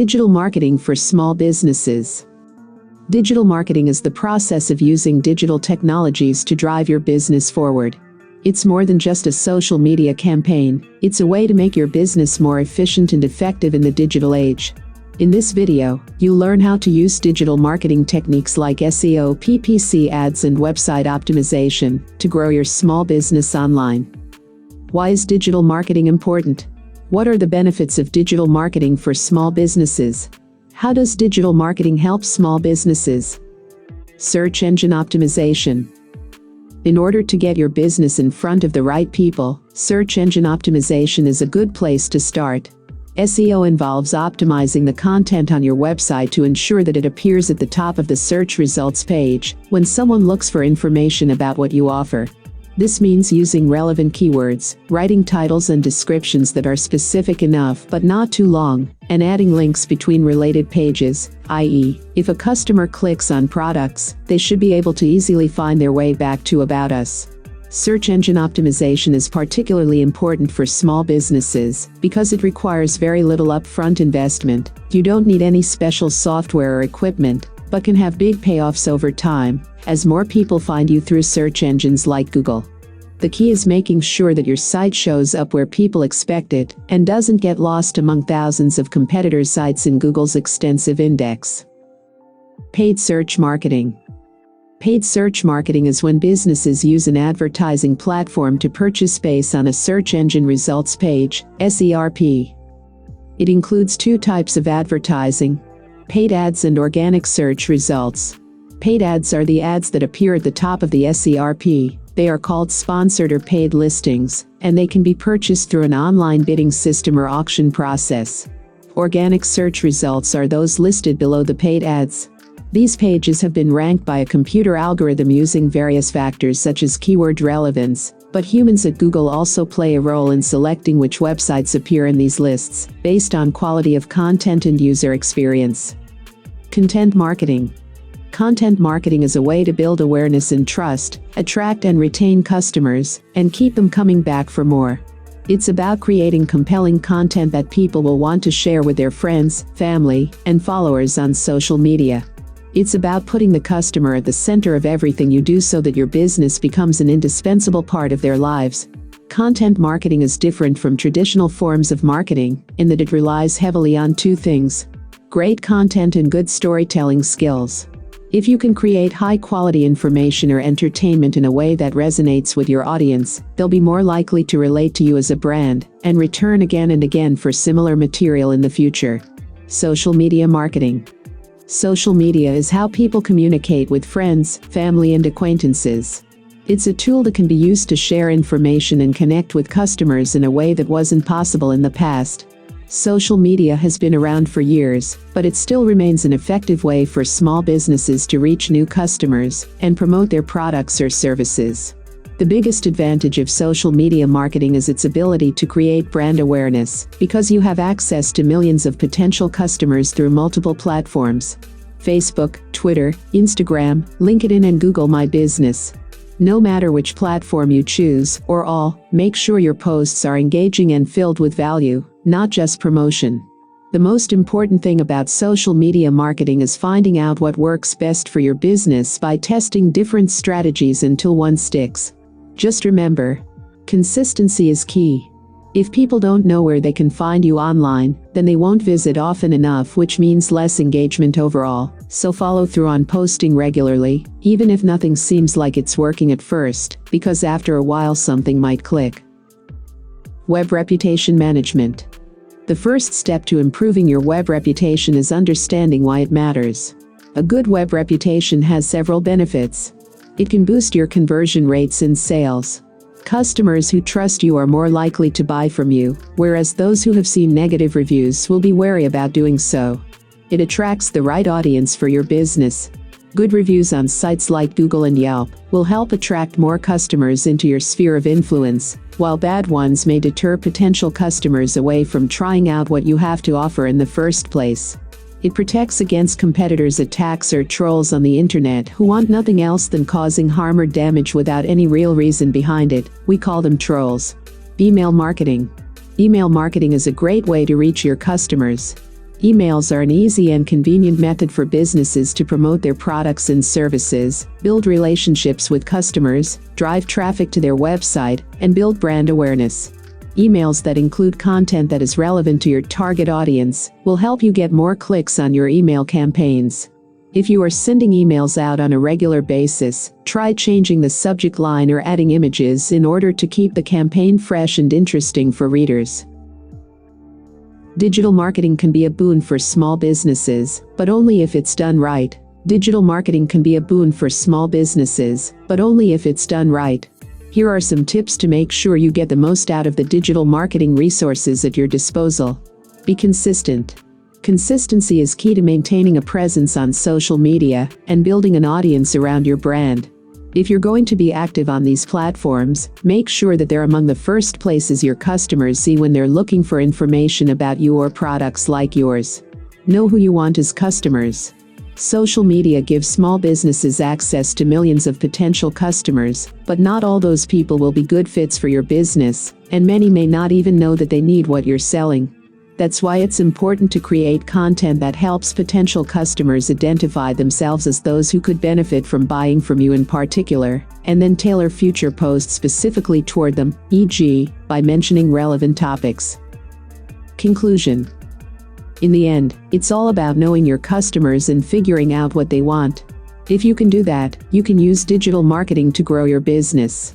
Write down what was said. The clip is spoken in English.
Digital marketing for small businesses. Digital marketing is the process of using digital technologies to drive your business forward. It's more than just a social media campaign, it's a way to make your business more efficient and effective in the digital age. In this video, you'll learn how to use digital marketing techniques like SEO, PPC ads, and website optimization to grow your small business online. Why is digital marketing important? What are the benefits of digital marketing for small businesses? How does digital marketing help small businesses? Search engine optimization. In order to get your business in front of the right people, search engine optimization is a good place to start. SEO involves optimizing the content on your website to ensure that it appears at the top of the search results page when someone looks for information about what you offer. This means using relevant keywords, writing titles and descriptions that are specific enough but not too long, and adding links between related pages, i.e., if a customer clicks on products, they should be able to easily find their way back to About Us. Search engine optimization is particularly important for small businesses because it requires very little upfront investment. You don't need any special software or equipment, but can have big payoffs over time as more people find you through search engines like Google. The key is making sure that your site shows up where people expect it and doesn't get lost among thousands of competitor sites in Google's extensive index. Paid search marketing. Paid search marketing is when businesses use an advertising platform to purchase space on a search engine results page, SERP. It includes two types of advertising: paid ads and organic search results. Paid ads are the ads that appear at the top of the SERP. They are called sponsored or paid listings, and they can be purchased through an online bidding system or auction process. Organic search results are those listed below the paid ads. These pages have been ranked by a computer algorithm using various factors such as keyword relevance, but humans at Google also play a role in selecting which websites appear in these lists, based on quality of content and user experience. Content marketing. Content marketing is a way to build awareness and trust, attract and retain customers, and keep them coming back for more. It's about creating compelling content that people will want to share with their friends, family, and followers on social media. It's about putting the customer at the center of everything you do so that your business becomes an indispensable part of their lives. Content marketing is different from traditional forms of marketing in that it relies heavily on two things: great content and good storytelling skills. If you can create high-quality information or entertainment in a way that resonates with your audience, they'll be more likely to relate to you as a brand and return again and again for similar material in the future. Social media marketing. Social media is how people communicate with friends, family, and acquaintances. It's a tool that can be used to share information and connect with customers in a way that wasn't possible in the past. Social media has been around for years, but it still remains an effective way for small businesses to reach new customers and promote their products or services. The biggest advantage of social media marketing is its ability to create brand awareness, because you have access to millions of potential customers through multiple platforms: Facebook, Twitter, Instagram, LinkedIn, and Google My Business. No matter which platform you choose, or all, make sure your posts are engaging and filled with value, not just promotion. The most important thing about social media marketing is finding out what works best for your business by testing different strategies until one sticks. Just remember, consistency is key. If people don't know where they can find you online, then they won't visit often enough, which means less engagement overall. So follow through on posting regularly, even if nothing seems like it's working at first, because after a while something might click. Web reputation management. The first step to improving your web reputation is understanding why it matters. A good web reputation has several benefits. It can boost your conversion rates in sales. Customers who trust you are more likely to buy from you, whereas those who have seen negative reviews will be wary about doing so. It attracts the right audience for your business. Good reviews on sites like Google and Yelp will help attract more customers into your sphere of influence, while bad ones may deter potential customers away from trying out what you have to offer in the first place. It protects against competitors' attacks or trolls on the internet who want nothing else than causing harm or damage without any real reason behind it. We call them trolls. Email marketing. Email marketing is a great way to reach your customers. Emails are an easy and convenient method for businesses to promote their products and services, build relationships with customers, drive traffic to their website, and build brand awareness. Emails that include content that is relevant to your target audience will help you get more clicks on your email campaigns. If you are sending emails out on a regular basis, try changing the subject line or adding images in order to keep the campaign fresh and interesting for readers. Digital marketing can be a boon for small businesses, but only if it's done right. Digital marketing can be a boon for small businesses, but only if it's done right. Here are some tips to make sure you get the most out of the digital marketing resources at your disposal. Be consistent. Consistency is key to maintaining a presence on social media and building an audience around your brand. If you're going to be active on these platforms, make sure that they're among the first places your customers see when they're looking for information about you or products like yours. Know who you want as customers. Social media gives small businesses access to millions of potential customers, but not all those people will be good fits for your business, and many may not even know that they need what you're selling. That's why it's important to create content that helps potential customers identify themselves as those who could benefit from buying from you in particular, and then tailor future posts specifically toward them, e.g., by mentioning relevant topics. Conclusion. In the end, it's all about knowing your customers and figuring out what they want. If you can do that, you can use digital marketing to grow your business.